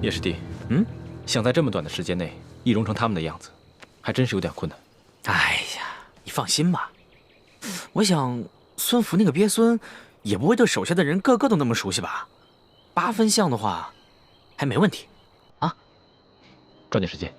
叶师弟，想在这么短的时间内易容成他们的样子，还真是有点困难。哎呀，你放心吧，我想孙福那个鳖孙也不会对手下的人个个都那么熟悉吧？8分像的话，还没问题。啊，抓紧时间。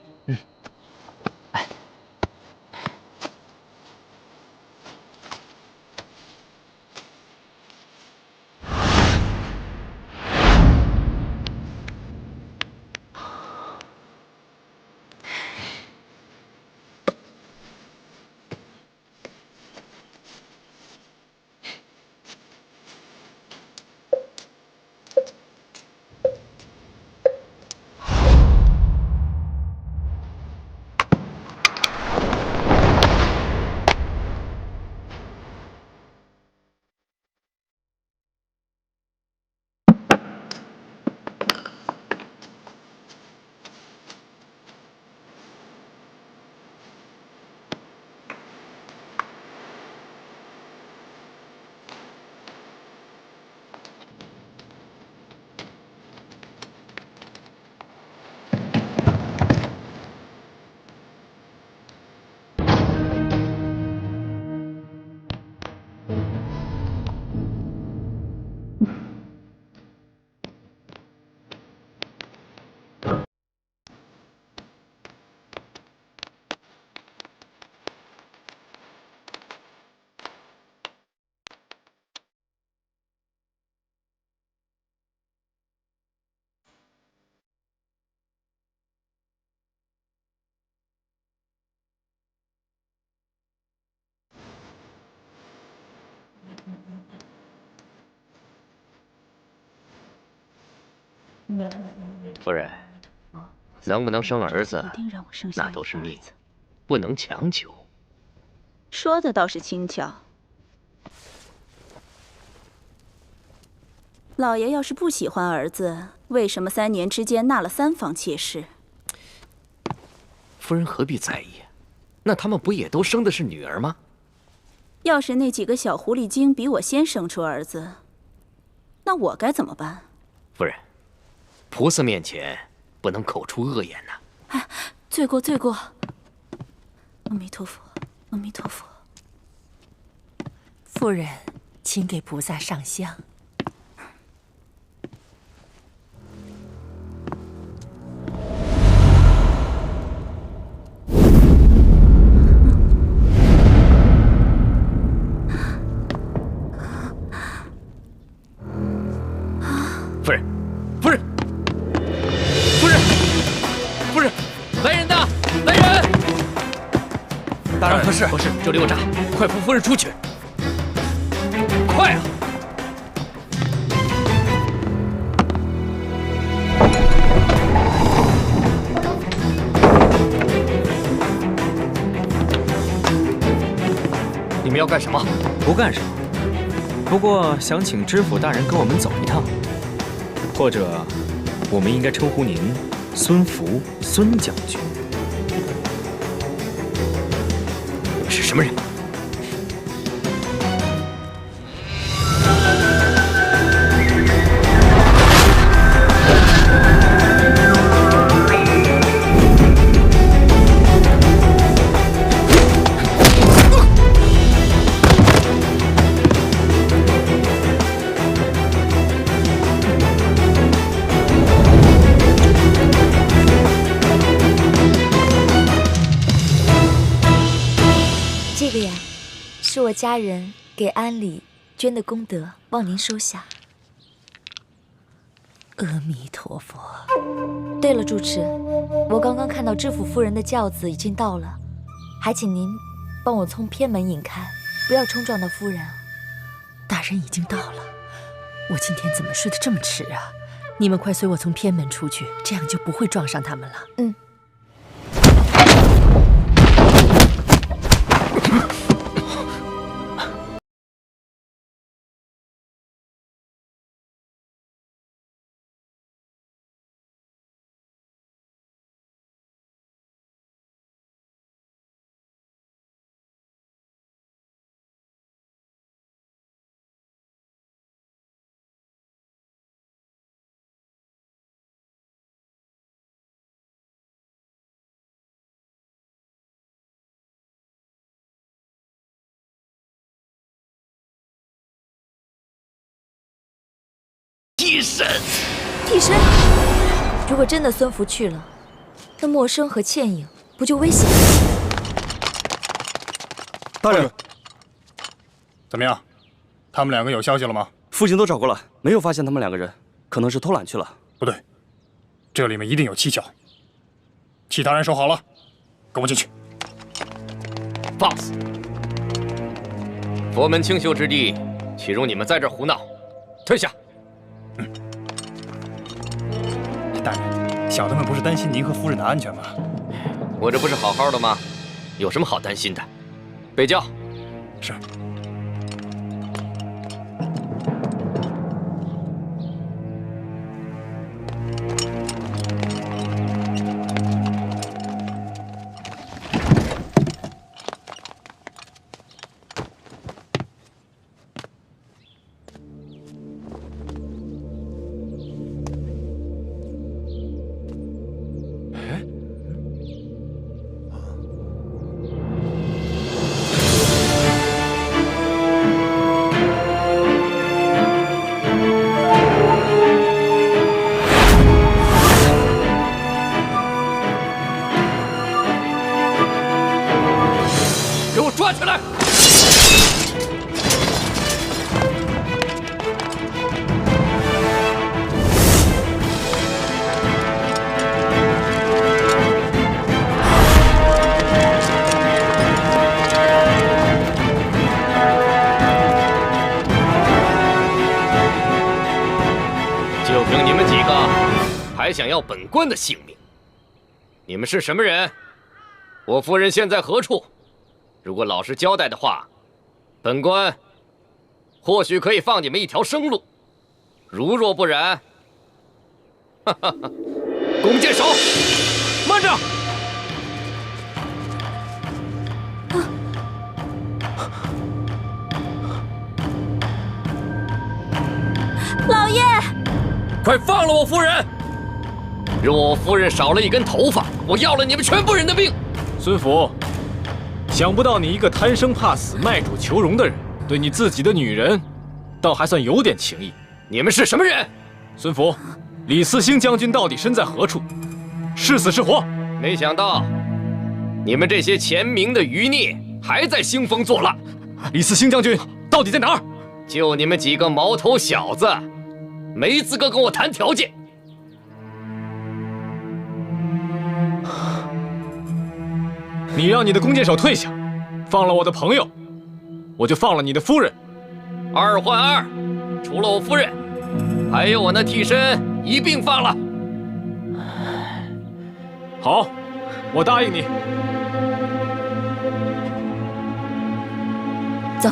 夫人，能不能生儿子，那都是命，不能强求。说的倒是轻巧。老爷要是不喜欢儿子，为什么3年之间纳了3房妾室？夫人何必在意？那他们不也都生的是女儿吗？要是那几个小狐狸精比我先生出儿子，那我该怎么办？夫人，菩萨面前不能口出恶言呐。哎，罪过罪过！阿弥陀佛，阿弥陀佛。夫人，请给菩萨上香。夫人，夫人，夫人，夫人，来人呐！来人！大人何事？不是，这里有诈，快扶夫人出去！快啊！你们要干什么？不干什么，不过想请知府大人跟我们走一趟，或者我们应该称呼您孙福孙将军。是什么人？这个呀，是我家人给安里捐的功德，望您收下。阿弥陀佛。对了，主持，我刚刚看到知府夫人的轿子已经到了，还请您帮我从偏门引开，不要冲撞到夫人啊。大人已经到了，我今天怎么睡得这么迟啊？你们快随我从偏门出去，这样就不会撞上他们了。嗯。替身。替身？如果真的孙福去了，那默笙和倩影不就危险了？大人，怎么样？他们两个有消息了吗？父亲都找过了，没有发现他们两个人，可能是偷懒去了。不对，这里面一定有蹊跷。其他人收好了，跟我进去。放肆！佛门清修之地，岂容你们在这儿胡闹？退下！大人，小的们不是担心您和夫人的安全吗？我这不是好好的吗？有什么好担心的？备轿。是。抓起来！就凭你们几个，还想要本官的性命？你们是什么人？我夫人现在何处？如果老实交代的话，本官或许可以放你们一条生路；如若不然，哈哈哈！弓箭手，慢着！老爷，快放了我夫人！若我夫人少了一根头发，我要了你们全部人的命！孙福。想不到你一个贪生怕死、卖主求荣的人，对你自己的女人，倒还算有点情义。你们是什么人？孙福，李嗣兴将军到底身在何处？是死是活？没想到，你们这些前明的余孽还在兴风作浪。李嗣兴将军到底在哪儿？就你们几个毛头小子，没资格跟我谈条件。你让你的弓箭手退下，放了我的朋友，我就放了你的夫人。2换2，除了我夫人，还有我那替身一并放了。好，我答应你。走。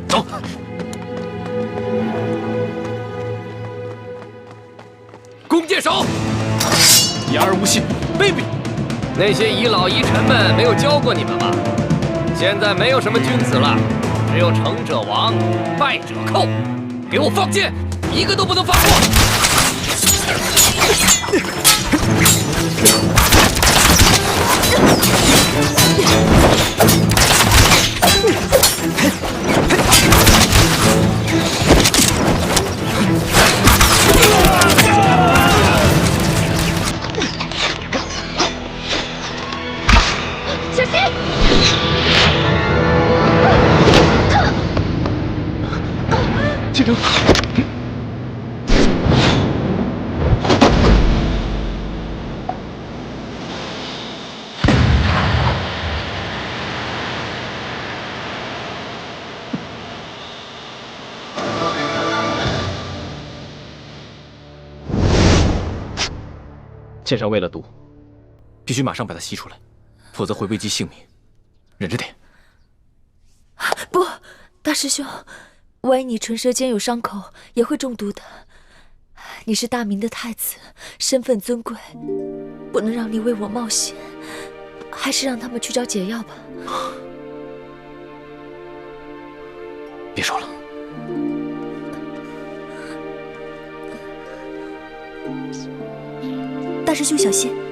走。弓箭手，言而无信，卑鄙！那些遗老遗臣们没有教过你们吗？现在没有什么君子了，只有成者亡，败者寇。给我放箭，一个都不能放过！小心！进城。剑上喂了毒，必须马上把它吸出来，否则会危及性命。忍着点。不，大师兄，万一你唇舌间有伤口，也会中毒的。你是大明的太子，身份尊贵，不能让你为我冒险，还是让他们去找解药吧。别说了。大师兄小心！